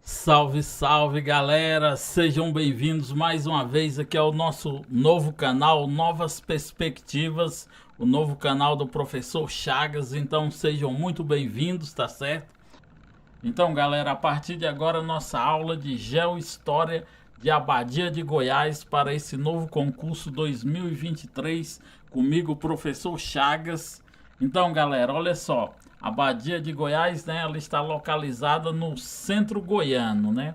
Salve, salve galera, sejam bem-vindos mais uma vez aqui ao nosso novo canal, Novas Perspectivas, o novo canal do Professor Chagas, então sejam muito bem-vindos, tá certo? Então galera, a partir de agora nossa aula de Geohistória de Abadia de Goiás para esse novo concurso 2023, comigo Professor Chagas. Então galera, olha só, a Abadia de Goiás, né, ela está localizada no centro goiano, né,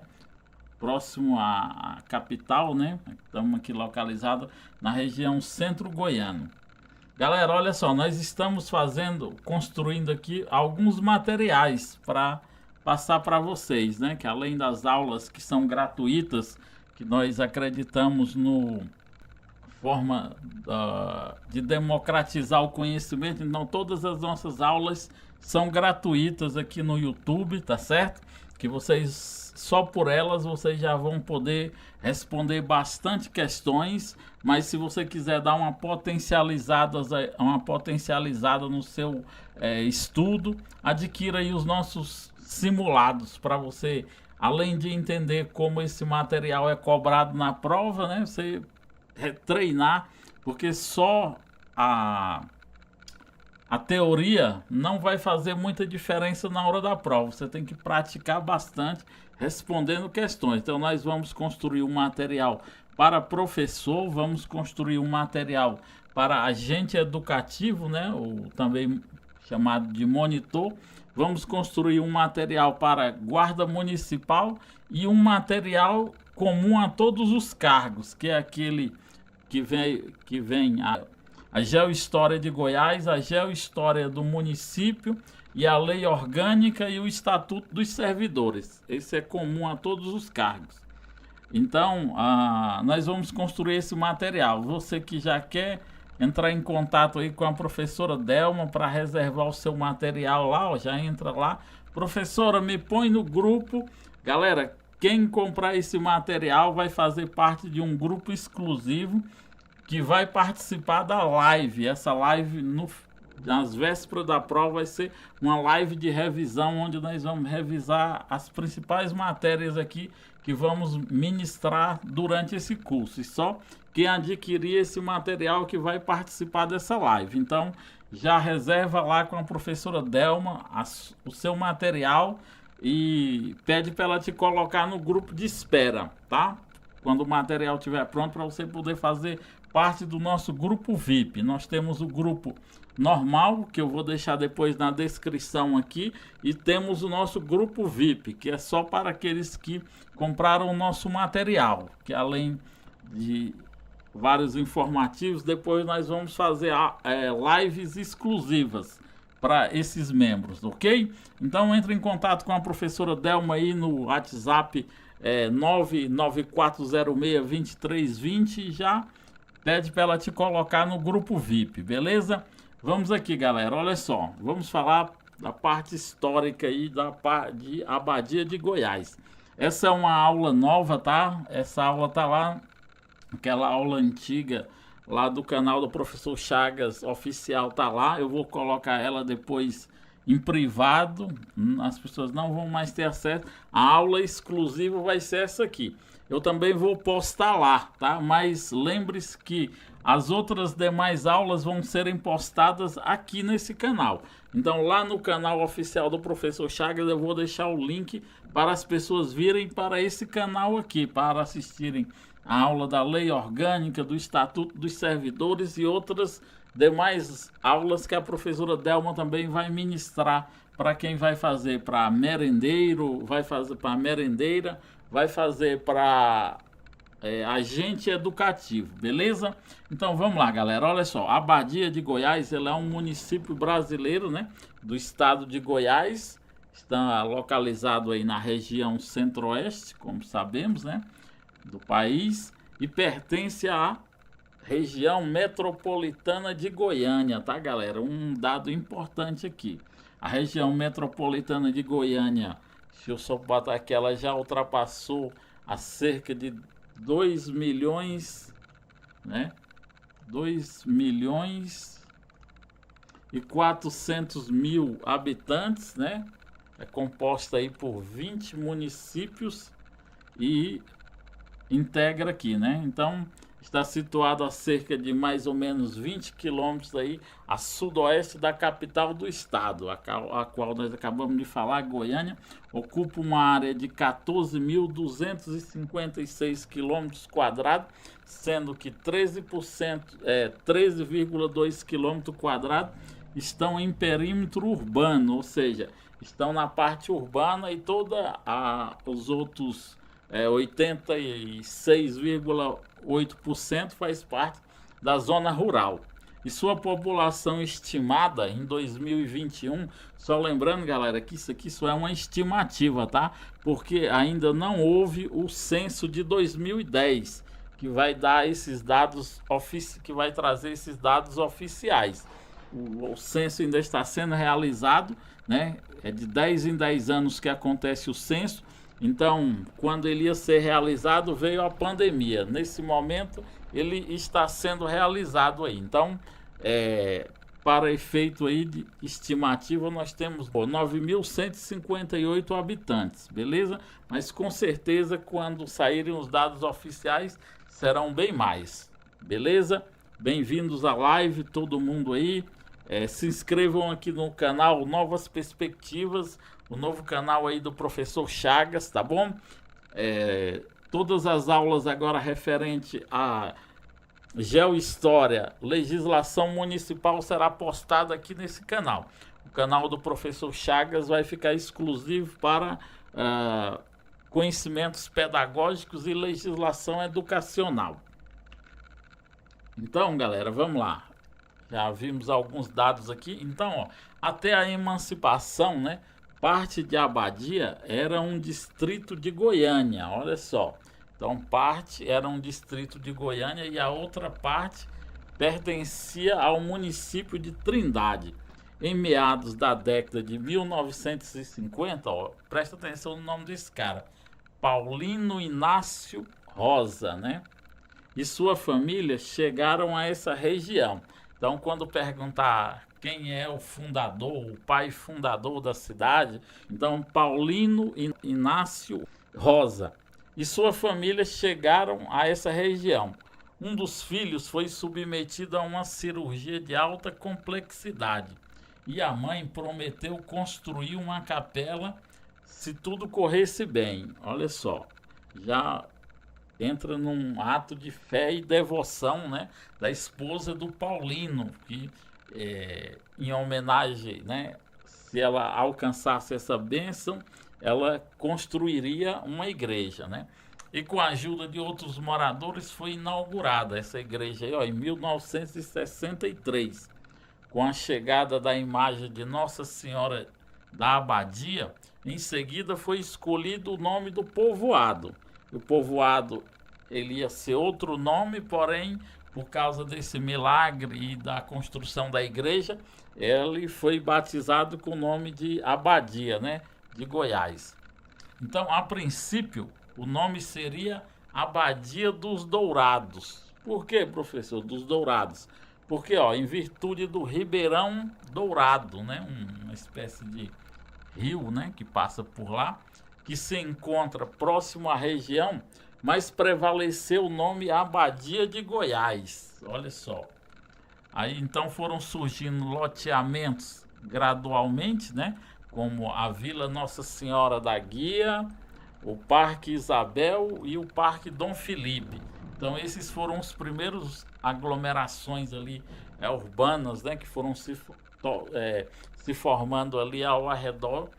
próximo à capital, né, estamos aqui localizado na região centro goiano. Galera, olha só, nós estamos construindo aqui alguns materiais para passar para vocês, né, que além das aulas que são gratuitas, que nós acreditamos no forma de democratizar o conhecimento, então todas as nossas aulas são gratuitas aqui no YouTube, tá certo? Que vocês, só por elas, vocês já vão poder responder bastante questões, mas se você quiser dar uma potencializada no seu estudo, adquira aí os nossos simulados para você, além de entender como esse material é cobrado na prova, né? Você treinar, porque só a teoria não vai fazer muita diferença na hora da prova. Você tem que praticar bastante respondendo questões. Então nós vamos construir um material para professor, vamos construir um material para agente educativo, né, ou também chamado de monitor. Vamos construir um material para guarda municipal e um material comum a todos os cargos, que é aquele que vem a Geohistória de Goiás, a Geohistória do município e a Lei Orgânica e o Estatuto dos Servidores. Esse é comum a todos os cargos. Então, nós vamos construir esse material. Você que já quer entrar em contato aí com a professora Delma para reservar o seu material lá, ó, já entra lá. Professora, me põe no grupo. Galera, quem comprar esse material vai fazer parte de um grupo exclusivo que vai participar da live. Essa live nas vésperas da prova vai ser uma live de revisão, onde nós vamos revisar as principais matérias aqui que vamos ministrar durante esse curso. E só quem adquirir esse material que vai participar dessa live. Então, já reserva lá com a professora Delma o seu material e pede para ela te colocar no grupo de espera, tá? Quando o material estiver pronto, para você poder fazer parte do nosso grupo VIP. Nós temos o grupo normal, que eu vou deixar depois na descrição aqui, e temos o nosso grupo VIP, que é só para aqueles que compraram o nosso material, que além de vários informativos, depois nós vamos fazer lives exclusivas para esses membros, ok? Então entre em contato com a professora Delma aí no WhatsApp 994062320 e já pede para ela te colocar no grupo VIP, beleza? Vamos aqui, galera, olha só, vamos falar da parte histórica aí de Abadia de Goiás. Essa é uma aula nova, tá? Essa aula tá lá, aquela aula antiga lá do canal do Professor Chagas oficial tá lá. Eu vou colocar ela depois em privado, as pessoas não vão mais ter acesso. A aula exclusiva vai ser essa aqui. Eu também vou postar lá, tá? Mas lembre-se que as outras demais aulas vão serem postadas aqui nesse canal. Então lá no canal oficial do Professor Chagas eu vou deixar o link para as pessoas virem para esse canal aqui, para assistirem a aula da Lei Orgânica, do Estatuto dos Servidores e outras demais aulas que a professora Delma também vai ministrar para quem vai fazer para merendeiro, vai fazer para merendeira, vai fazer para agente educativo, beleza? Então vamos lá, galera, olha só, a Abadia de Goiás, ela é um município brasileiro, né, do estado de Goiás, está localizado aí na região centro-oeste, como sabemos, né, do país, e pertence à região metropolitana de Goiânia, tá, galera? Um dado importante aqui. A região metropolitana de Goiânia, deixa eu só botar aqui, ela já ultrapassou a cerca de 2 milhões, né? 2 milhões e 400 mil habitantes, né? é composta aí por 20 municípios e integra aqui, né? Então, está situado a cerca de mais ou menos 20 quilômetros aí a sudoeste da capital do estado, a qual nós acabamos de falar, Goiânia, ocupa uma área de 14.256 quilômetros quadrados, sendo que 13,2 quilômetros quadrados estão em perímetro urbano, ou seja, estão na parte urbana, e os outros 86,8% faz parte da zona rural. E sua população estimada em 2021, só lembrando, galera, que isso aqui só é uma estimativa, tá? Porque ainda não houve o censo de 2010, que vai dar esses dados que vai trazer esses dados oficiais. O censo ainda está sendo realizado, né? É de 10 em 10 anos que acontece o censo. Então, quando ele ia ser realizado, veio a pandemia. Nesse momento, ele está sendo realizado aí. Então, para efeito aí de estimativa, nós temos 9.158 habitantes, beleza? Mas com certeza, quando saírem os dados oficiais, serão bem mais, beleza? Bem-vindos à live, todo mundo aí. Se inscrevam aqui no canal Novas Perspectivas, o novo canal aí do professor Chagas, tá bom? Todas as aulas agora referente a Geohistória, legislação municipal será postada aqui nesse canal. O canal do professor Chagas vai ficar exclusivo para conhecimentos pedagógicos e legislação educacional. Então, galera, vamos lá. Já vimos alguns dados aqui. Então, ó, até a emancipação, né, parte de Abadia era um distrito de Goiânia, olha só. Então, parte era um distrito de Goiânia e a outra parte pertencia ao município de Trindade. Em meados da década de 1950, ó, presta atenção no nome desse cara, Paulino Inácio Rosa, né? E sua família chegaram a essa região. Então, quando perguntar quem é o fundador, o pai fundador da cidade, então Paulino Inácio Rosa e sua família chegaram a essa região. Um dos filhos foi submetido a uma cirurgia de alta complexidade e a mãe prometeu construir uma capela se tudo corresse bem. Olha só, já entra num ato de fé e devoção, né, da esposa do Paulino, que em homenagem, né, se ela alcançasse essa bênção, ela construiria uma igreja, né? E com a ajuda de outros moradores foi inaugurada essa igreja aí, ó, em 1963. Com a chegada da imagem de Nossa Senhora da Abadia, em seguida foi escolhido o nome do povoado. O povoado ele ia ser outro nome, porém, por causa desse milagre e da construção da igreja, ele foi batizado com o nome de Abadia, né, de Goiás. Então, a princípio, o nome seria Abadia dos Dourados. Por que, professor, dos Dourados? Porque, ó, em virtude do Ribeirão Dourado, né, uma espécie de rio, né, que passa por lá, que se encontra próximo à região, mas prevaleceu o nome Abadia de Goiás. Olha só. Aí então foram surgindo loteamentos gradualmente, né, como a Vila Nossa Senhora da Guia, o Parque Isabel e o Parque Dom Felipe. Então esses foram os primeiros aglomerações ali urbanas, né, que foram se formando ali ao redor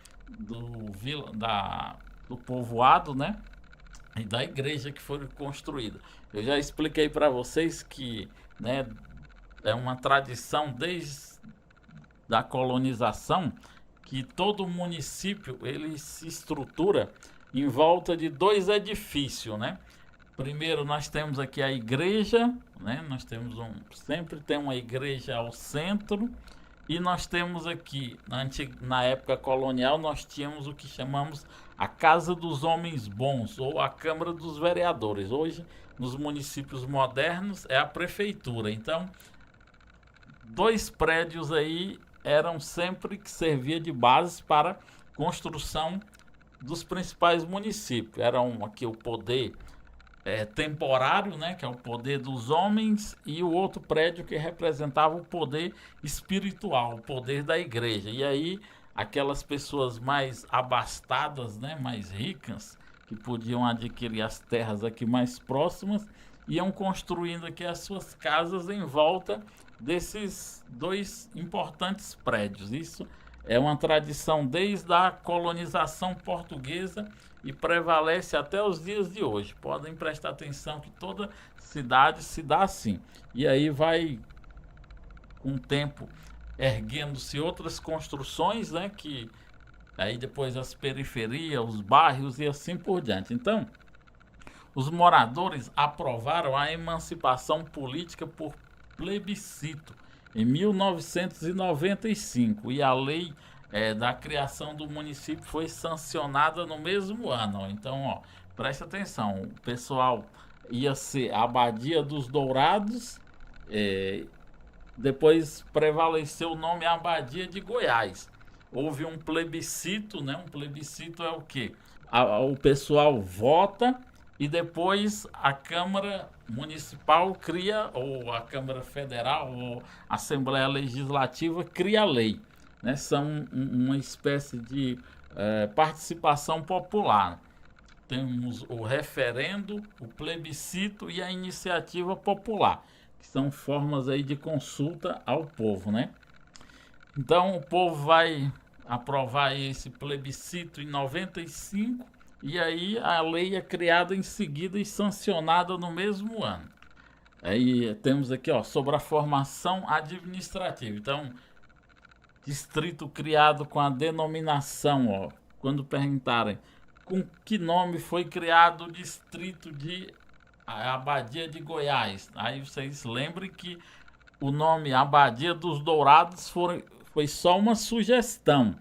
do povoado, né, e da igreja que foi construída. Eu já expliquei para vocês que, né, é uma tradição desde a colonização que todo município ele se estrutura em volta de dois edifícios, né? Primeiro nós temos aqui a igreja, né? Nós temos sempre tem uma igreja ao centro, e nós temos aqui na época colonial nós tínhamos o que chamamos a Casa dos Homens Bons ou a Câmara dos Vereadores. Hoje nos municípios modernos é a prefeitura. Então dois prédios aí eram sempre que servia de base para construção dos principais municípios. Era aqui o poder temporário, né, que é o poder dos homens, e o outro prédio que representava o poder espiritual, o poder da igreja. E aí aquelas pessoas mais abastadas, né, mais ricas, que podiam adquirir as terras aqui mais próximas, iam construindo aqui as suas casas em volta desses dois importantes prédios. Isso é uma tradição desde a colonização portuguesa e prevalece até os dias de hoje. Podem prestar atenção que toda cidade se dá assim. E aí vai, com o tempo, erguendo-se outras construções, né, que aí depois as periferias, os bairros e assim por diante. Então, os moradores aprovaram a emancipação política por plebiscito em 1995 e a lei da criação do município foi sancionada no mesmo ano. Então, ó, preste atenção, o pessoal ia ser a Abadia dos Dourados, depois prevaleceu o nome Abadia de Goiás. Houve um plebiscito, né? Um plebiscito é o quê? O pessoal vota e depois a Câmara Municipal cria, ou a Câmara Federal, ou a Assembleia Legislativa cria a lei, né? São uma espécie de participação popular. Temos o referendo, o plebiscito e a iniciativa popular, que são formas aí de consulta ao povo, né? Então o povo vai aprovar esse plebiscito em 95 e aí a lei é criada em seguida e sancionada no mesmo ano. Aí temos aqui, ó, sobre a formação administrativa. Então, distrito criado com a denominação, ó, quando perguntarem com que nome foi criado o distrito de Abadia de Goiás, aí vocês lembrem que o nome Abadia dos Dourados foi só uma sugestão.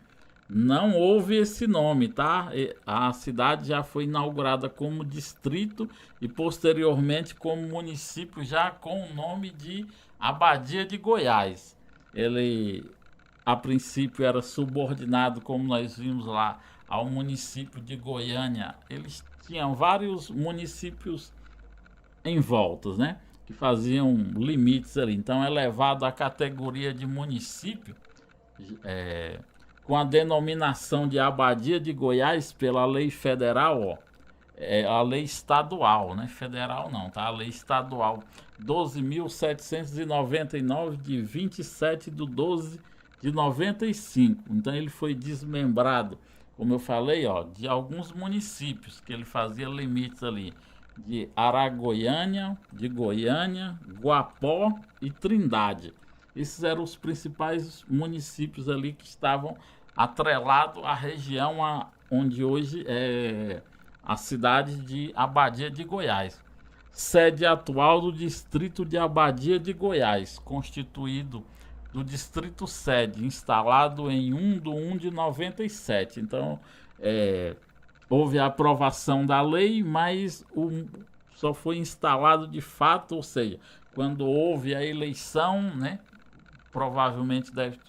Não houve esse nome, tá? A cidade já foi inaugurada como distrito e posteriormente como município, já com o nome de Abadia de Goiás. Ele, a princípio, era subordinado, como nós vimos lá, ao município de Goiânia. Eles tinham vários municípios em voltas, né? Que faziam limites ali. Então é levado à categoria de município com a denominação de Abadia de Goiás pela lei federal, ó, a lei estadual, né? Federal não, tá? A lei estadual 12.799 de 27/12/95. Então ele foi desmembrado, como eu falei, ó, de alguns municípios que ele fazia limites ali, de Aragoiânia, de Goiânia, Guapó e Trindade. Esses eram os principais municípios ali que estavam atrelados à região onde hoje é a cidade de Abadia de Goiás. Sede atual do distrito de Abadia de Goiás, constituído do distrito sede, instalado em 1/1/97. Então, houve a aprovação da lei, mas só foi instalado de fato, ou seja, quando houve a eleição, né? Provavelmente deve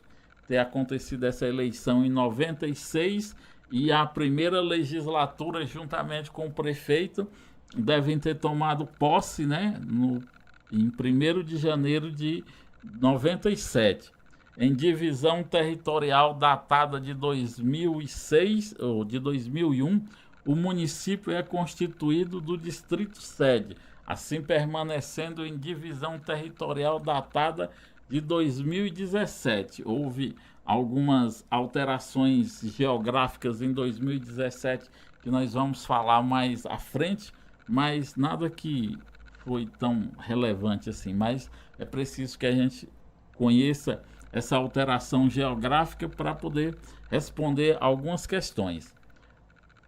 ter acontecido essa eleição em 96 e a primeira legislatura, juntamente com o prefeito, devem ter tomado posse, né? Em 1º de janeiro de 97. Em divisão territorial datada de 2006 ou de 2001, o município é constituído do distrito sede, assim permanecendo em divisão territorial datada de 2017. Houve algumas alterações geográficas em 2017 que nós vamos falar mais à frente, mas nada que foi tão relevante assim. Mas é preciso que a gente conheça essa alteração geográfica para poder responder algumas questões.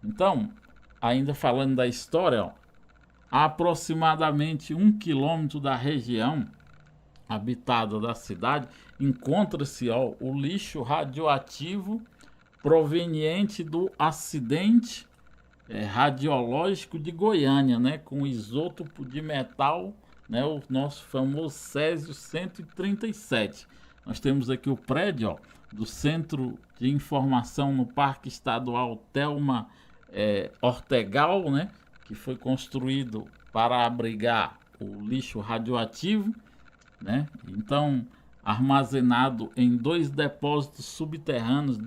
Então, ainda falando da história, ó, a aproximadamente 1 quilômetro da região habitada da cidade encontra-se o lixo radioativo proveniente do acidente radiológico de Goiânia, né, com isótopo de metal, né, o nosso famoso Césio 137. Nós temos aqui o prédio, ó, do Centro de Informação no Parque Estadual Thelma Ortegal, né, que foi construído para abrigar o lixo radioativo, né? Então, armazenado em 2 depósitos subterrâneos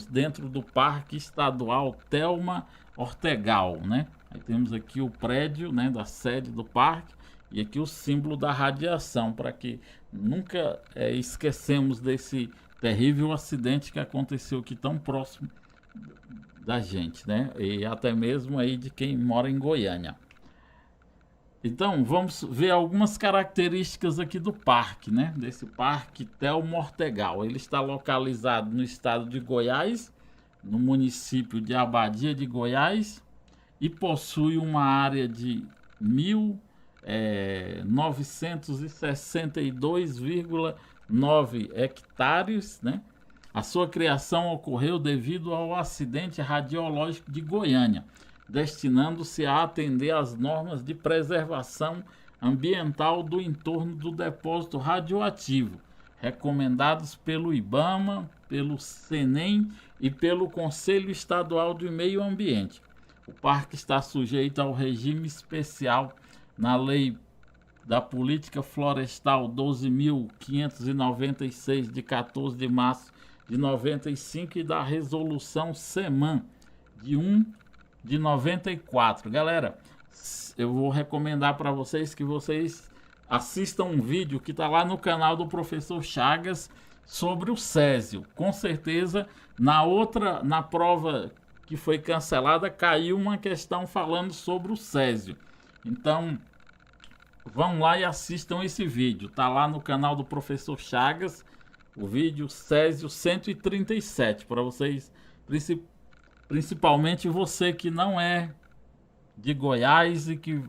dentro do Parque Estadual Thelma Ortegal, né? Aí temos aqui o prédio, né, da sede do parque e aqui o símbolo da radiação, para que nunca esquecemos desse terrível acidente que aconteceu aqui tão próximo da gente, né? E até mesmo aí de quem mora em Goiânia. Então, vamos ver algumas características aqui do parque, né? Desse parque Thelma Ortegal. Ele está localizado no estado de Goiás, no município de Abadia de Goiás, e possui uma área de 1.962,9 hectares, né? A sua criação ocorreu devido ao acidente radiológico de Goiânia, destinando-se a atender às normas de preservação ambiental do entorno do depósito radioativo, recomendados pelo IBAMA, pelo CENEM e pelo Conselho Estadual do Meio Ambiente. O parque está sujeito ao regime especial na Lei da Política Florestal 12.596, de 14 de março de 95, e da Resolução SEMAN, de 1 de 94. Galera, eu vou recomendar para vocês que vocês assistam um vídeo que está lá no canal do professor Chagas sobre o césio. Com certeza, na prova que foi cancelada, caiu uma questão falando sobre o césio. Então, vão lá e assistam esse vídeo. Tá lá no canal do professor Chagas, o vídeo Césio 137, para vocês, principalmente você que não é de Goiás e que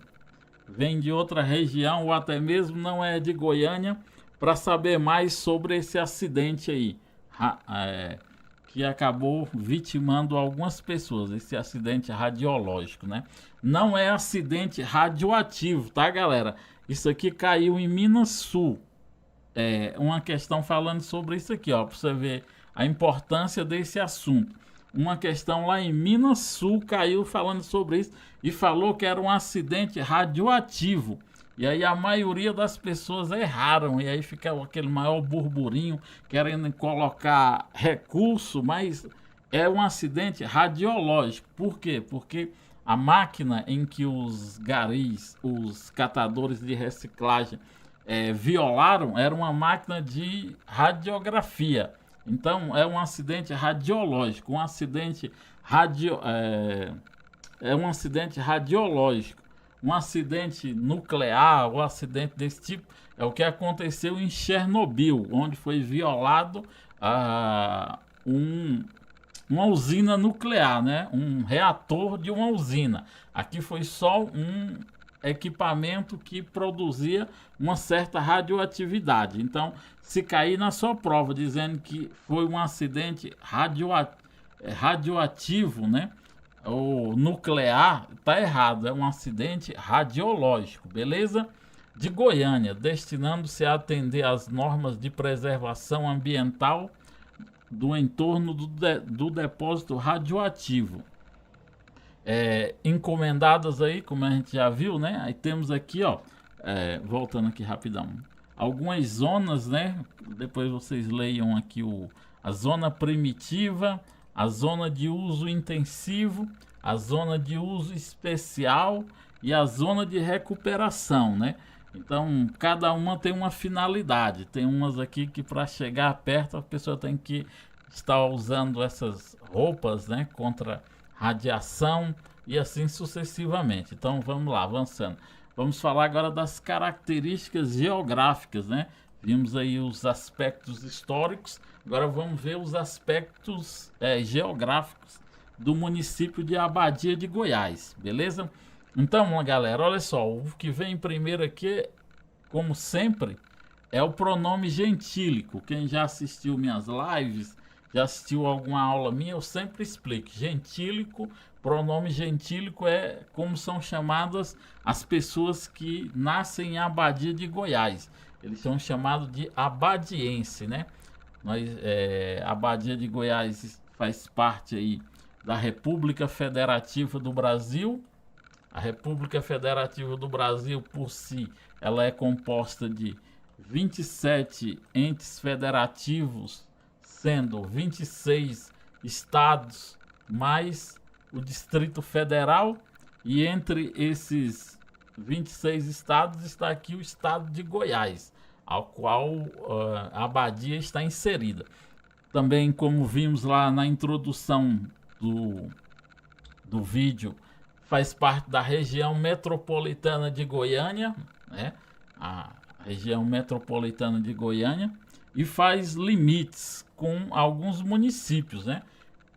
vem de outra região ou até mesmo não é de Goiânia, para saber mais sobre esse acidente aí, que acabou vitimando algumas pessoas, esse acidente radiológico, né? Não é acidente radioativo, tá, galera? Isso aqui caiu em Minas Sul. Uma questão falando sobre isso aqui, ó, para você ver a importância desse assunto. Uma questão lá em Minas Sul caiu falando sobre isso e falou que era um acidente radioativo. E aí a maioria das pessoas erraram, e aí fica aquele maior burburinho querendo colocar recurso, mas é um acidente radiológico. Por quê? Porque a máquina em que os garis, os catadores de reciclagem violaram, era uma máquina de radiografia. Então é um acidente radiológico, um acidente radiológico. Um acidente nuclear ou acidente desse tipo é o que aconteceu em Chernobyl, onde foi violado uma usina nuclear, né? Um reator de uma usina. Aqui foi só um equipamento que produzia uma certa radioatividade. Então, se cair na sua prova dizendo que foi um acidente radioativo, né? O nuclear, tá errado, é um acidente radiológico, beleza? De Goiânia, destinando-se a atender às normas de preservação ambiental do entorno do depósito radioativo. Encomendadas aí, como a gente já viu, né? Aí temos aqui, ó, voltando aqui rapidão, algumas zonas, né? Depois vocês leiam aqui a zona primitiva, a zona de uso intensivo, a zona de uso especial e a zona de recuperação, né? Então, cada uma tem uma finalidade. Tem umas aqui que para chegar perto a pessoa tem que estar usando essas roupas, né, contra radiação e assim sucessivamente. Então, vamos lá, avançando. Vamos falar agora das características geográficas, né? Vimos aí os aspectos históricos. Agora vamos ver os aspectos geográficos do município de Abadia de Goiás, beleza? Então, galera, olha só, o que vem primeiro aqui, como sempre, é o pronome gentílico. Quem já assistiu minhas lives, já assistiu alguma aula minha, eu sempre explico. Gentílico, pronome gentílico é como são chamadas as pessoas que nascem em Abadia de Goiás. Eles são chamados de abadiense, né? A Abadia de Goiás faz parte aí da República Federativa do Brasil. A República Federativa do Brasil, por si, ela é composta de 27 entes federativos, sendo 26 estados mais o Distrito Federal, e entre esses 26 estados está aqui o estado de Goiás, ao qual a Abadia está inserida. Também, como vimos lá na introdução do vídeo, faz parte da região metropolitana de Goiânia, né? A região metropolitana de Goiânia, e faz limites com alguns municípios, né?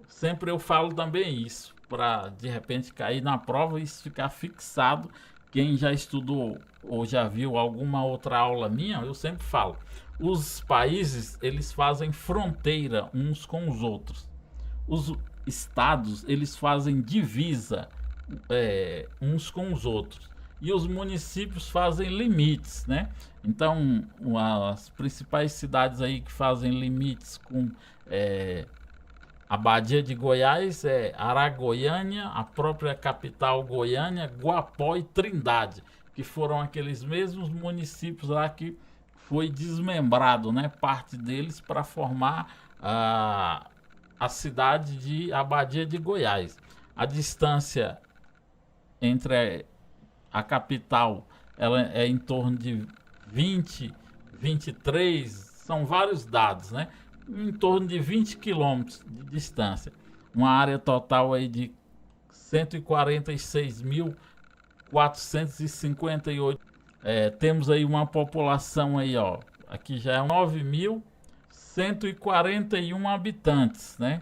Sempre eu falo também isso, para de repente cair na prova e isso ficar fixado. Quem já estudou ou já viu alguma outra aula minha, eu sempre falo, os países, eles fazem fronteira uns com os outros. Os estados, eles fazem divisa uns com os outros. E os municípios fazem limites, né? Então, as principais cidades aí que fazem limites com a Abadia de Goiás é Aragoiânia, a própria capital Goiânia, Guapó e Trindade, que foram aqueles mesmos municípios lá que foi desmembrado, né? Parte deles para formar a cidade de Abadia de Goiás. A distância entre a capital ela é em torno de 20, 23, são vários dados, né? Em torno de 20 quilômetros de distância. Uma área total aí de 146.458. Temos aí uma população aí, ó. Aqui já é 9.141 habitantes, né?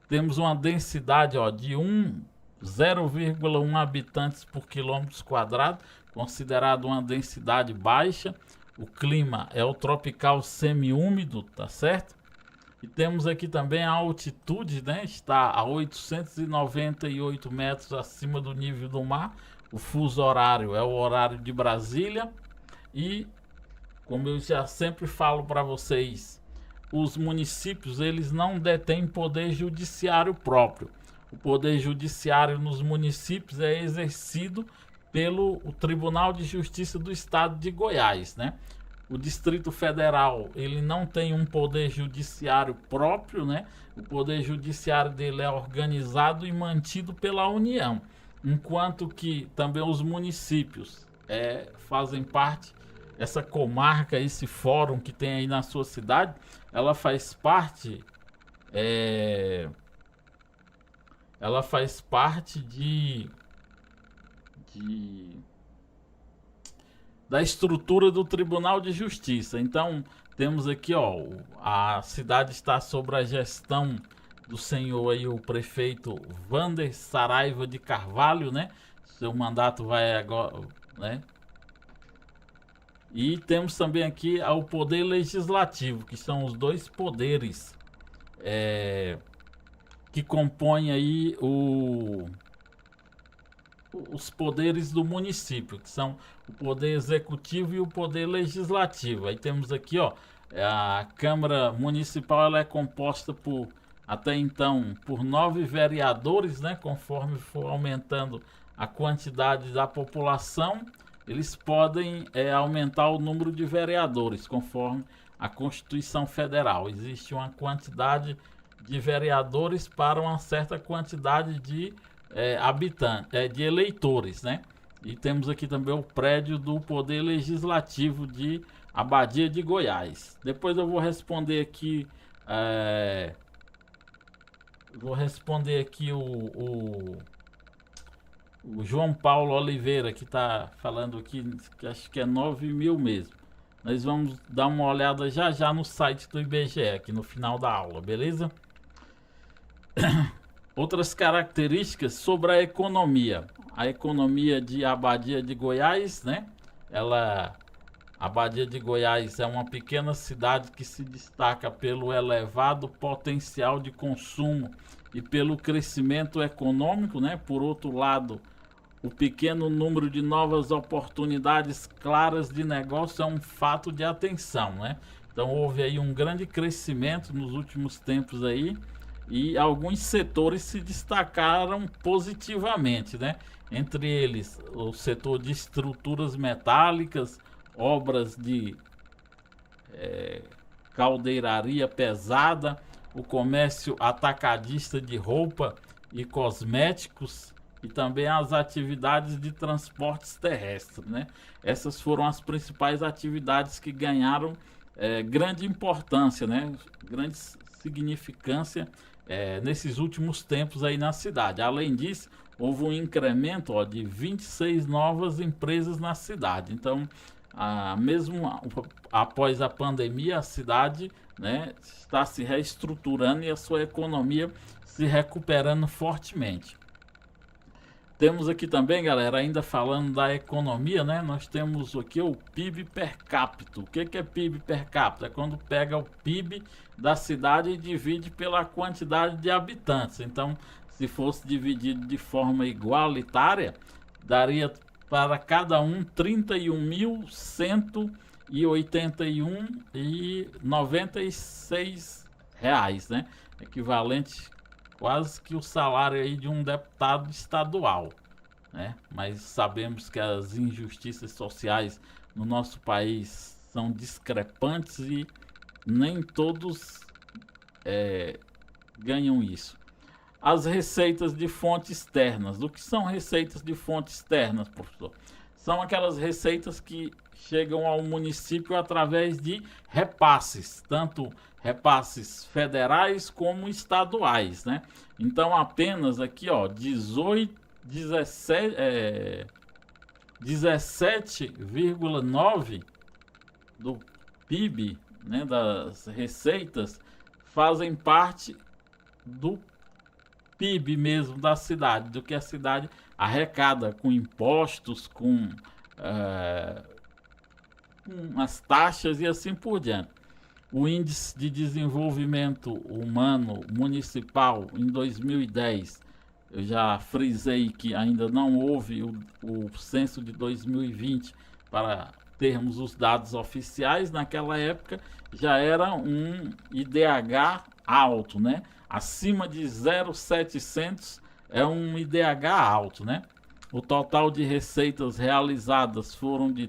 Temos uma densidade, ó, de 0,1 habitantes por quilômetro quadrado, considerado uma densidade baixa. O clima é o tropical semiúmido, tá certo? E temos aqui também a altitude, né? Está a 898 metros acima do nível do mar. O fuso horário é o horário de Brasília. E, como eu já sempre falo para vocês, os municípios, eles não detêm poder judiciário próprio. O poder judiciário nos municípios é exercido pelo Tribunal de Justiça do Estado de Goiás, né? O Distrito Federal, ele não tem um poder judiciário próprio, né? O poder judiciário dele é organizado e mantido pela União, enquanto que também os municípios fazem parte, essa comarca, esse fórum que tem aí na sua cidade, ela faz parte da estrutura do Tribunal de Justiça. Então, temos aqui, ó, a cidade está sob a gestão do senhor aí, o prefeito Wander Saraiva de Carvalho, né? Seu mandato vai agora, né? E temos também aqui o poder legislativo, que são os dois poderes que compõem aí os poderes do município, que são o poder executivo e o poder legislativo. Aí temos aqui, ó, a Câmara Municipal, ela é composta por, até então, por 9 vereadores, né? Conforme for aumentando a quantidade da população, eles podem aumentar o número de vereadores, conforme a Constituição Federal. Existe uma quantidade de vereadores para uma certa quantidade de habitantes, de eleitores, né? E temos aqui também o prédio do Poder Legislativo de Abadia de Goiás. Depois eu vou responder aqui, o João Paulo Oliveira, que está falando aqui, que acho que é 9.000 mesmo. Nós vamos dar uma olhada já no site do IBGE, aqui no final da aula, beleza? Outras características sobre a economia. A economia de Abadia de Goiás, né? Abadia de Goiás é uma pequena cidade que se destaca pelo elevado potencial de consumo e pelo crescimento econômico, né? Por outro lado, o pequeno número de novas oportunidades claras de negócio é um fato de atenção, né? Então houve aí um grande crescimento nos últimos tempos aí, e alguns setores se destacaram positivamente, né? Entre eles o setor de estruturas metálicas, obras de caldeiraria pesada, o comércio atacadista de roupa e cosméticos, e também as atividades de transportes terrestres, né? Essas foram as principais atividades que ganharam grande importância, né? Grande significância nesses últimos tempos aí na cidade. Além disso, houve um incremento de 26 novas empresas na cidade. Então, mesmo após a pandemia, a cidade, né, está se reestruturando e a sua economia se recuperando fortemente. Temos aqui também, galera, ainda falando da economia, né? Nós temos aqui o PIB per capita. O que é PIB per capita? É quando pega o PIB da cidade e divide pela quantidade de habitantes. Então, se fosse dividido de forma igualitária, daria para cada um 31.181,96 reais, né? Equivalente quase que o salário aí de um deputado estadual, né? Mas sabemos que as injustiças sociais no nosso país são discrepantes e nem todos ganham isso. As receitas de fontes externas. O que são receitas de fontes externas, professor? São aquelas receitas que chegam ao município através de repasses, tanto repasses federais como estaduais, né? Então apenas aqui, ó, 17,9 do PIB, né, das receitas, fazem parte do PIB mesmo da cidade, do que a cidade arrecada com impostos, com as taxas e assim por diante. O Índice de Desenvolvimento Humano Municipal em 2010, eu já frisei que ainda não houve o censo de 2020 para termos os dados oficiais. Naquela época já era um IDH alto, né? Acima de 0,700 é um IDH alto, né? O total de receitas realizadas foram de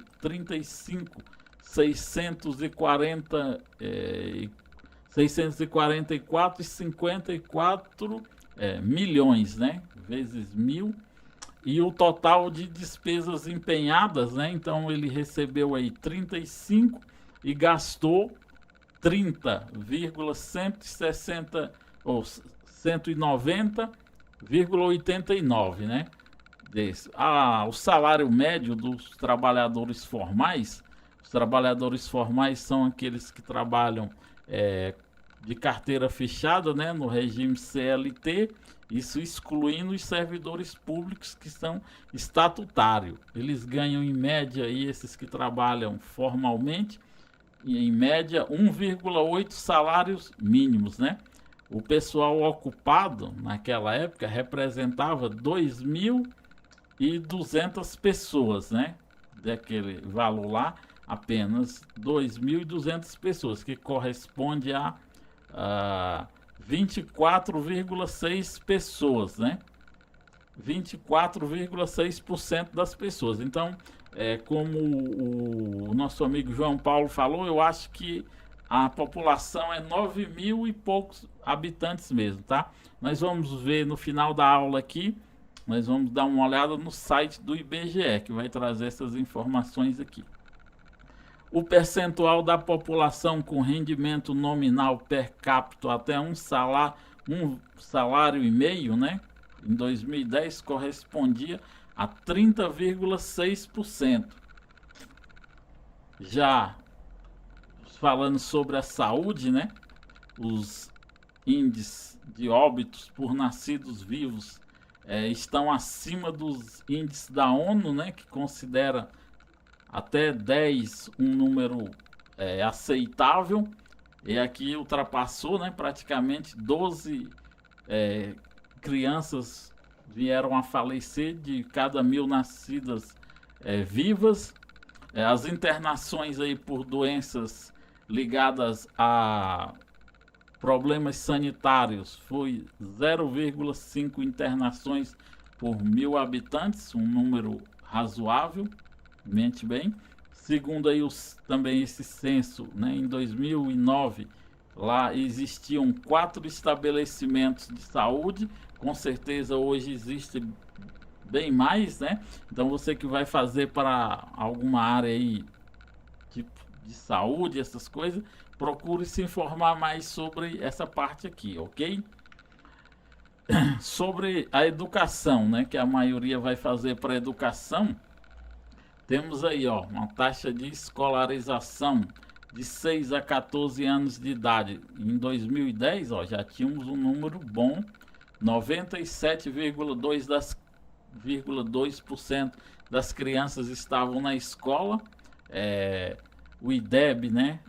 644,54 milhões, né? Vezes 1.000. E o total de despesas empenhadas, né? Então ele recebeu aí 35 e gastou 30,160 ou 190,89, né? O salário médio dos trabalhadores formais. Os trabalhadores formais são aqueles que trabalham de carteira fechada, né, no regime CLT, isso excluindo os servidores públicos que são estatutários. Eles ganham em média, aí, esses que trabalham formalmente, em média 1,8 salários mínimos, né? O pessoal ocupado naquela época representava 2.200 pessoas, né? Daquele valor lá, apenas 2.200 pessoas, que corresponde a 24,6 pessoas, né? 24,6% das pessoas. Então, como o nosso amigo João Paulo falou, eu acho que a população é 9 mil e poucos habitantes mesmo, tá? Nós vamos ver no final da aula aqui, nós vamos dar uma olhada no site do IBGE, que vai trazer essas informações aqui. O percentual da população com rendimento nominal per capita até um salário e meio, né? Em 2010 correspondia a 30,6%. Já falando sobre a saúde, né? Os índices de óbitos por nascidos vivos estão acima dos índices da ONU, né? Que considera até 10 um número aceitável. E aqui ultrapassou, né? Praticamente 12 crianças vieram a falecer de cada 1.000 nascidas vivas. As internações aí por doenças ligadas a problemas sanitários foi 0,5 internações por 1.000 habitantes, um número razoável, mente bem. Segundo aí também esse censo, né, em 2009, lá existiam 4 estabelecimentos de saúde, com certeza hoje existe bem mais, né? Então você que vai fazer para alguma área aí tipo de saúde, essas coisas, procure se informar mais sobre essa parte aqui, ok? Sobre a educação, né, que a maioria vai fazer para educação, temos aí, ó, uma taxa de escolarização de 6 a 14 anos de idade. Em 2010, ó, já tínhamos um número bom, 97,2% das crianças estavam na escola. O IDEB, né,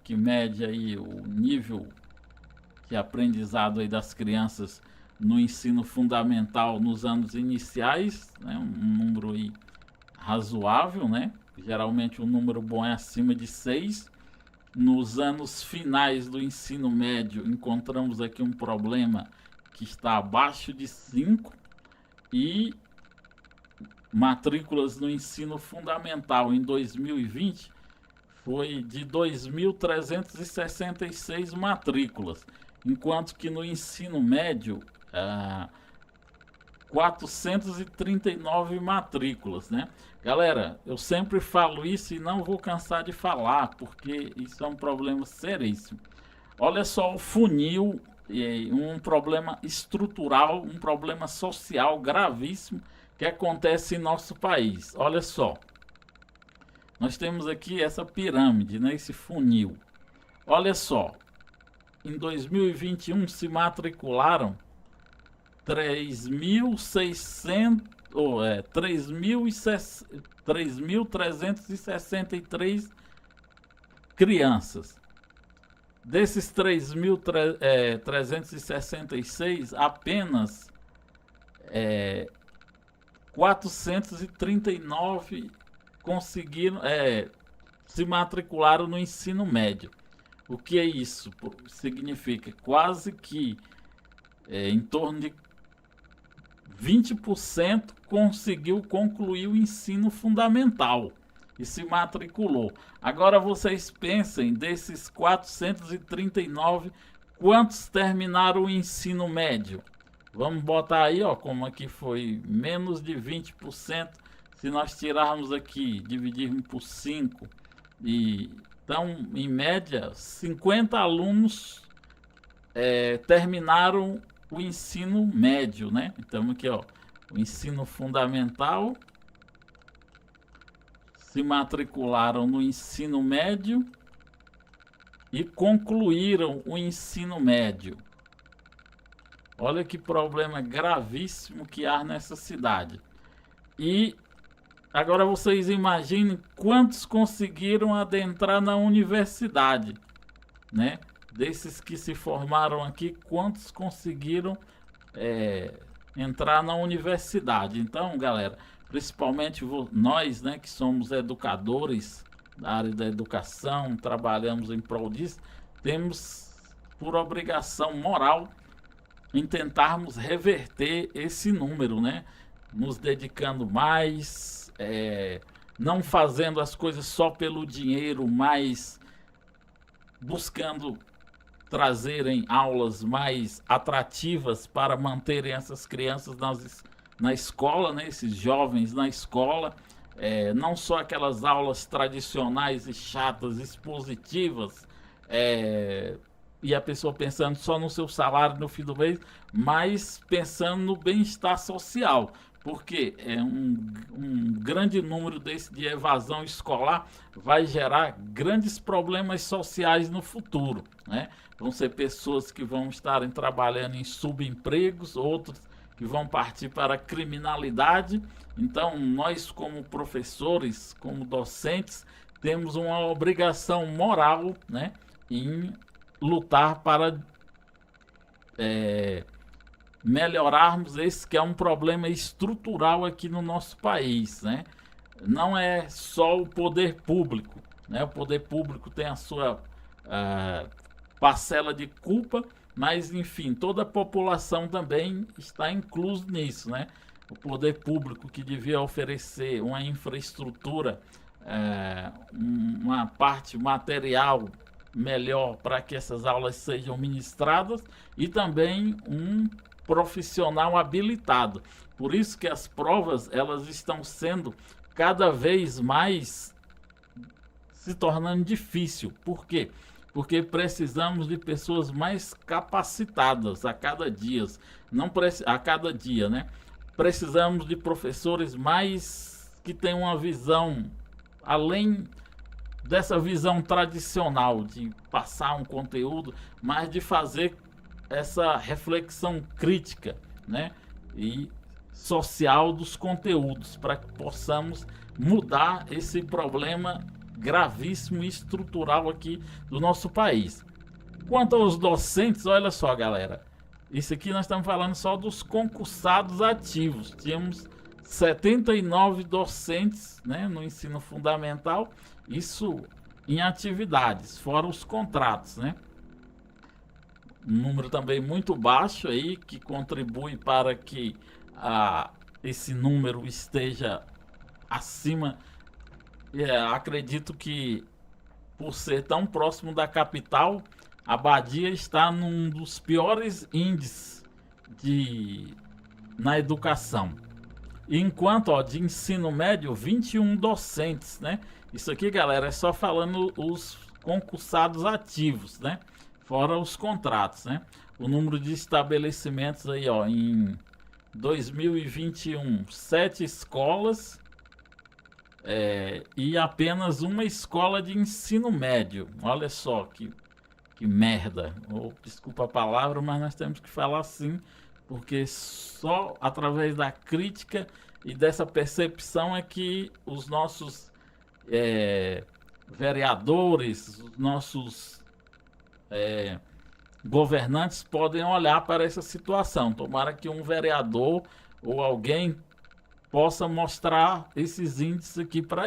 que mede aí o nível de aprendizado aí das crianças no ensino fundamental nos anos iniciais, né, um número aí razoável, né? Geralmente um número bom é acima de 6. Nos anos finais do ensino médio, encontramos aqui um problema que está abaixo de 5. E matrículas no ensino fundamental em 2020 foi de 2.366 matrículas, enquanto que no ensino médio 439 matrículas, né? Galera, eu sempre falo isso e não vou cansar de falar, porque isso é um problema seríssimo. Olha só o funil, um problema estrutural, um problema social gravíssimo que acontece em nosso país. Olha só, nós temos aqui essa pirâmide, né? Esse funil. Olha só, em 2021 se matricularam 3.363 crianças. Desses 3.366, apenas 439 conseguiram, se matricularam no ensino médio. O que é isso? Significa quase que em torno de 20% conseguiu concluir o ensino fundamental e se matriculou. Agora vocês pensem, desses 439, quantos terminaram o ensino médio? Vamos botar aí, ó, como aqui foi menos de 20%. Se nós tirarmos aqui, dividirmos por 5, então, em média, 50 alunos terminaram o ensino médio, né? Então aqui, ó, o ensino fundamental, se matricularam no ensino médio e concluíram o ensino médio. Olha que problema gravíssimo que há nessa cidade. E agora vocês imaginem quantos conseguiram adentrar na universidade, né? Desses que se formaram aqui, quantos conseguiram entrar na universidade? Então, galera, principalmente nós, né, que somos educadores da área da educação, trabalhamos em prol disso, temos por obrigação moral em tentarmos reverter esse número, né? Nos dedicando mais, não fazendo as coisas só pelo dinheiro, mas buscando trazerem aulas mais atrativas para manterem essas crianças na escola, né? Esses jovens na escola, não só aquelas aulas tradicionais e chatas, expositivas, e a pessoa pensando só no seu salário no fim do mês, mas pensando no bem-estar social, porque um grande número de evasão escolar vai gerar grandes problemas sociais no futuro, né? Vão ser pessoas que vão estarem trabalhando em subempregos, outros que vão partir para a criminalidade. Então, nós como professores, como docentes, temos uma obrigação moral, né, em lutar para melhorarmos esse que é um problema estrutural aqui no nosso país, né? Não é só o poder público, né? O poder público tem a sua parcela de culpa, mas enfim, toda a população também está incluso nisso, né? O poder público que devia oferecer uma infraestrutura, uma parte material melhor para que essas aulas sejam ministradas e também um profissional habilitado. Por isso que as provas elas estão sendo cada vez mais se tornando difícil. Por quê? Porque precisamos de pessoas mais capacitadas a cada dia, não a cada dia, né? Precisamos de professores mais que tenham uma visão além dessa visão tradicional de passar um conteúdo, mas de fazer essa reflexão crítica, né? E social dos conteúdos, para que possamos mudar esse problema gravíssimo e estrutural aqui do nosso país. Quanto aos docentes, olha só, galera, isso aqui nós estamos falando só dos concursados ativos. Tínhamos 79 docentes, né, no ensino fundamental, isso em atividades, fora os contratos, né? Um número também muito baixo aí, que contribui para que esse número esteja acima. Acredito que por ser tão próximo da capital, a Badia está num dos piores índices na educação. Enquanto de ensino médio, 21 docentes, né? Isso aqui, galera, é só falando os concursados ativos, né? Fora os contratos, né? O número de estabelecimentos aí, ó, em 2021, 7 escolas e apenas uma escola de ensino médio. Olha só que merda. Desculpa a palavra, mas nós temos que falar assim, porque só através da crítica e dessa percepção é que os nossos vereadores, os nossos governantes podem olhar para essa situação. Tomara que um vereador ou alguém possa mostrar esses índices aqui para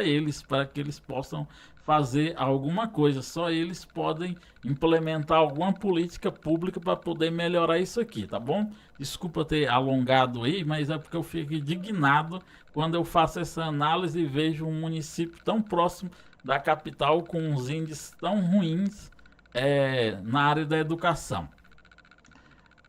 que eles possam fazer alguma coisa. Só eles podem implementar alguma política pública para poder melhorar isso aqui, tá bom? Desculpa ter alongado aí, mas é porque eu fico indignado quando eu faço essa análise e vejo um município tão próximo da capital com uns índices tão ruins na área da educação.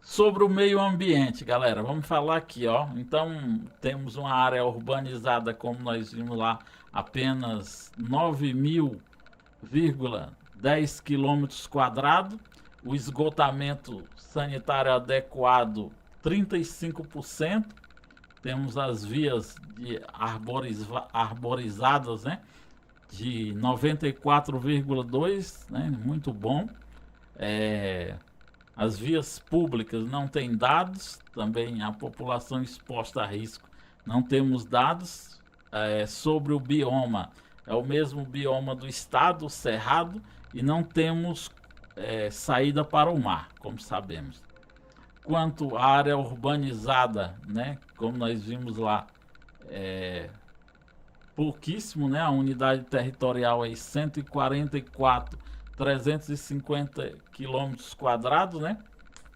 Sobre o meio ambiente, galera, vamos falar aqui, ó. Então, temos uma área urbanizada, como nós vimos lá, apenas 9.010 quilômetros quadrados. O esgotamento sanitário adequado, 35%. Temos as vias arborizadas, né? De 94,2%, né? Muito bom. As vias públicas não têm dados, também a população exposta a risco não temos dados. Sobre o bioma, é o mesmo bioma do estado, cerrado, e não temos saída para o mar, como sabemos. Quanto à área urbanizada, né, como nós vimos lá, pouquíssimo, né, a unidade territorial é 144.350 quilômetros quadrados, né?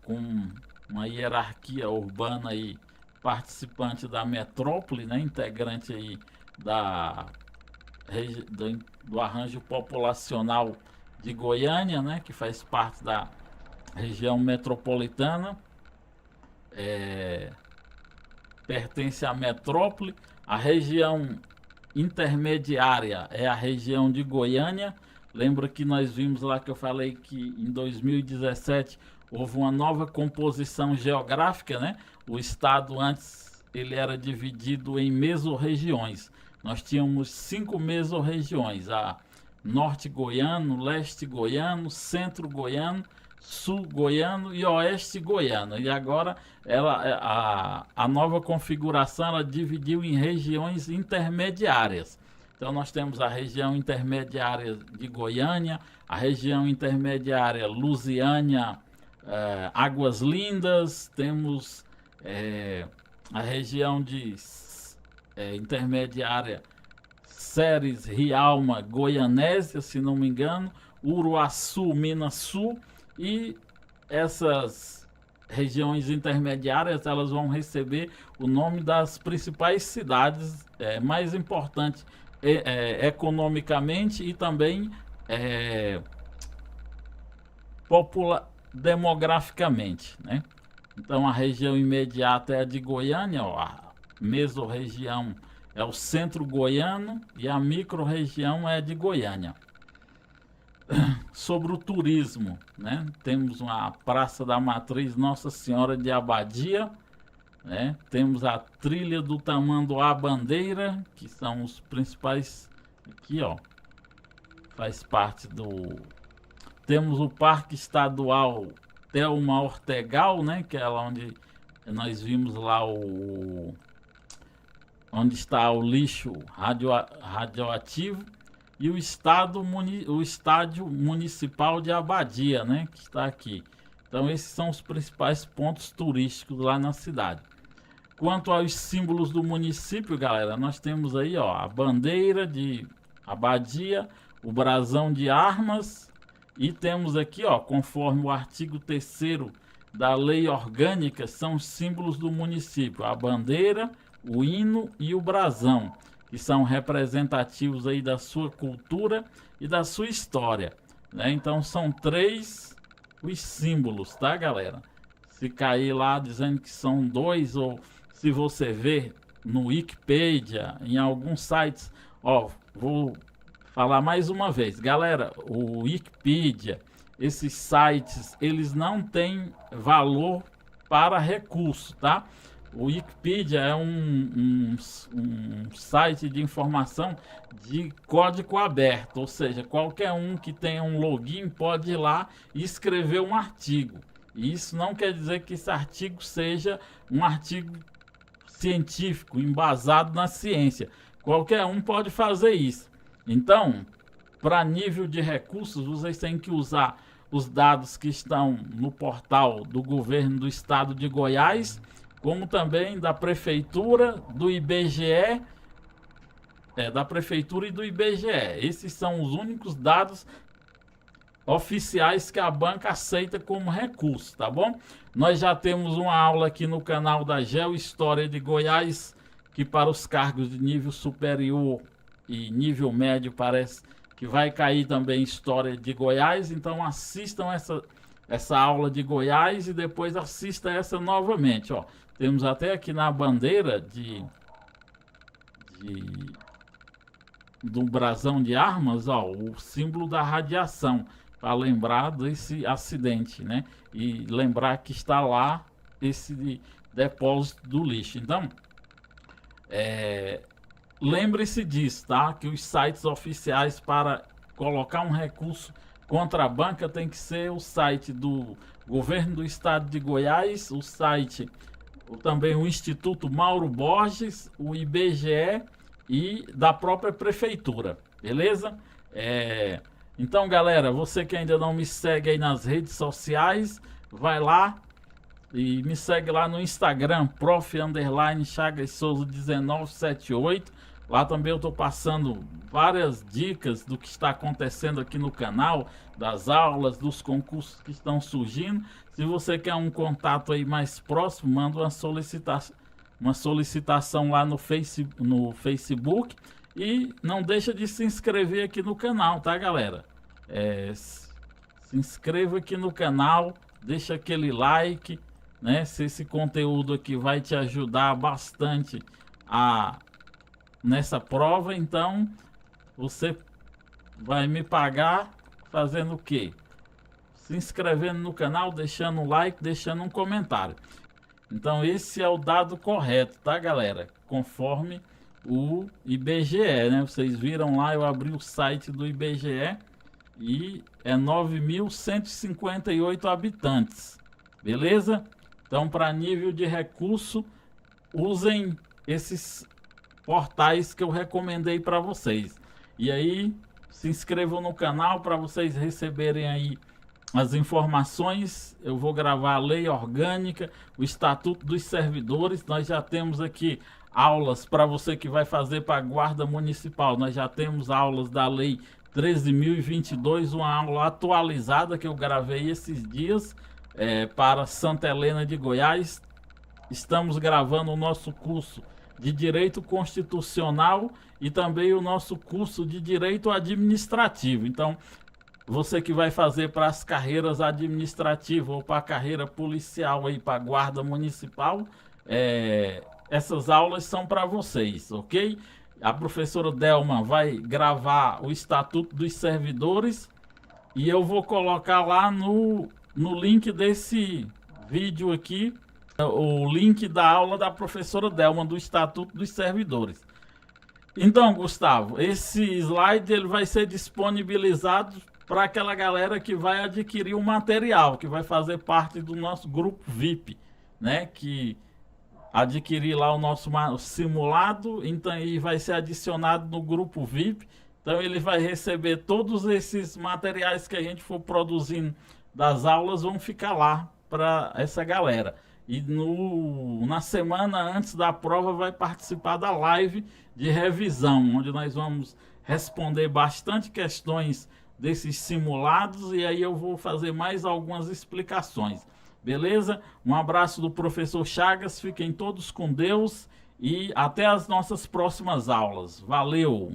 Com uma hierarquia urbana aí, participante da metrópole, né? Integrante aí do arranjo populacional de Goiânia, né? Que faz parte da região metropolitana, pertence à metrópole. A região intermediária é a região de Goiânia. Lembra que nós vimos lá que eu falei que em 2017 houve uma nova composição geográfica, né? O estado antes ele era dividido em mesorregiões. Nós tínhamos 5 mesorregiões: a norte goiano, leste goiano, centro goiano, sul goiano e oeste goiano. E agora a nova configuração ela dividiu em regiões intermediárias. Então nós temos a região intermediária de Goiânia, a região intermediária Lusiânia, Águas Lindas, temos a região intermediária Ceres, Rialma, Goianésia, se não me engano, Uruaçu, Minas Sul, e essas regiões intermediárias elas vão receber o nome das principais cidades mais importantes economicamente e também demograficamente, né? Então a região imediata é a de Goiânia, ó, a mesorregião é o centro goiano e a micro-região é de Goiânia. Sobre o turismo, né? Temos a Praça da Matriz Nossa Senhora de Abadia, né? Temos a Trilha do Tamanduá Bandeira, que são os principais aqui, ó. Faz parte do... Temos o Parque Estadual Thelma Ortegal, né? Que é lá onde nós vimos lá onde está o lixo radioativo. E o Estádio Municipal de Abadia, né, que está aqui. Então esses são os principais pontos turísticos lá na cidade. Quanto aos símbolos do município, galera, nós temos aí, ó, a bandeira de Abadia, o brasão de armas e temos aqui, ó, conforme o artigo 3º da Lei Orgânica, são os símbolos do município: a bandeira, o hino e o brasão, que são representativos aí da sua cultura e da sua história, né? Então são 3 os símbolos, tá, galera? Se cair lá dizendo que são 2, ou se você ver no Wikipedia, em alguns sites, ó, vou falar mais uma vez, galera, o Wikipedia, esses sites, eles não têm valor para recurso, tá? O Wikipedia é um site de informação de código aberto, ou seja, qualquer um que tenha um login pode ir lá e escrever um artigo. E isso não quer dizer que esse artigo seja um artigo científico, embasado na ciência. Qualquer um pode fazer isso. Então, para nível de recursos, vocês têm que usar os dados que estão no portal do governo do estado de Goiás, como também da prefeitura, do IBGE, da prefeitura e do IBGE. Esses são os únicos dados oficiais que a banca aceita como recurso, tá bom? Nós já temos uma aula aqui no canal da Geohistória de Goiás, que para os cargos de nível superior e nível médio parece que vai cair também História de Goiás. Então assistam essa aula de Goiás e depois assista essa novamente, ó. Temos até aqui na bandeira do brasão de armas, ó, o símbolo da radiação, para lembrar desse acidente, né? E lembrar que está lá esse depósito do lixo. Então, lembre-se disso, tá? Que os sites oficiais para colocar um recurso contra a banca tem que ser o site do governo do estado de Goiás, o site também o Instituto Mauro Borges, o IBGE e da própria prefeitura, beleza? Então, galera, você que ainda não me segue aí nas redes sociais, vai lá e me segue lá no Instagram, prof_Chagas Souza 1978. Lá também eu estou passando várias dicas do que está acontecendo aqui no canal, das aulas, dos concursos que estão surgindo. Se você quer um contato aí mais próximo, manda uma solicitação lá no Facebook. E não deixa de se inscrever aqui no canal, tá, galera? Se inscreva aqui no canal, deixa aquele like, né? Se esse conteúdo aqui vai te ajudar bastante nessa prova, então você vai me pagar fazendo o quê? Se inscrevendo no canal, deixando um like, deixando um comentário. Então esse é o dado correto, tá, galera? Conforme o IBGE, né? Vocês viram lá, eu abri o site do IBGE e é 9.158 habitantes, beleza? Então, para nível de recurso, usem esses portais que eu recomendei para vocês. E aí, se inscrevam no canal para vocês receberem aí as informações. Eu vou gravar a lei orgânica, o estatuto dos servidores. Nós já temos aqui aulas para você que vai fazer para a guarda municipal. Nós já temos aulas da lei 13.022, uma aula atualizada que eu gravei esses dias para Santa Helena de Goiás. Estamos gravando o nosso curso de Direito Constitucional e também o nosso curso de Direito Administrativo. Então, você que vai fazer para as carreiras administrativas ou para a carreira policial aí, para a guarda municipal, essas aulas são para vocês, ok? A professora Delma vai gravar o Estatuto dos Servidores e eu vou colocar lá no link desse vídeo aqui, o link da aula da professora Delma do Estatuto dos Servidores. Então, Gustavo, esse slide ele vai ser disponibilizado para aquela galera que vai adquirir o material, que vai fazer parte do nosso grupo VIP, né? Que adquirir lá o nosso simulado, então, e vai ser adicionado no grupo VIP. Então ele vai receber todos esses materiais que a gente for produzindo das aulas, vão ficar lá para essa galera. E na semana antes da prova vai participar da live de revisão, onde nós vamos responder bastante questões desses simulados e aí eu vou fazer mais algumas explicações. Beleza? Um abraço do professor Chagas, fiquem todos com Deus e até as nossas próximas aulas. Valeu!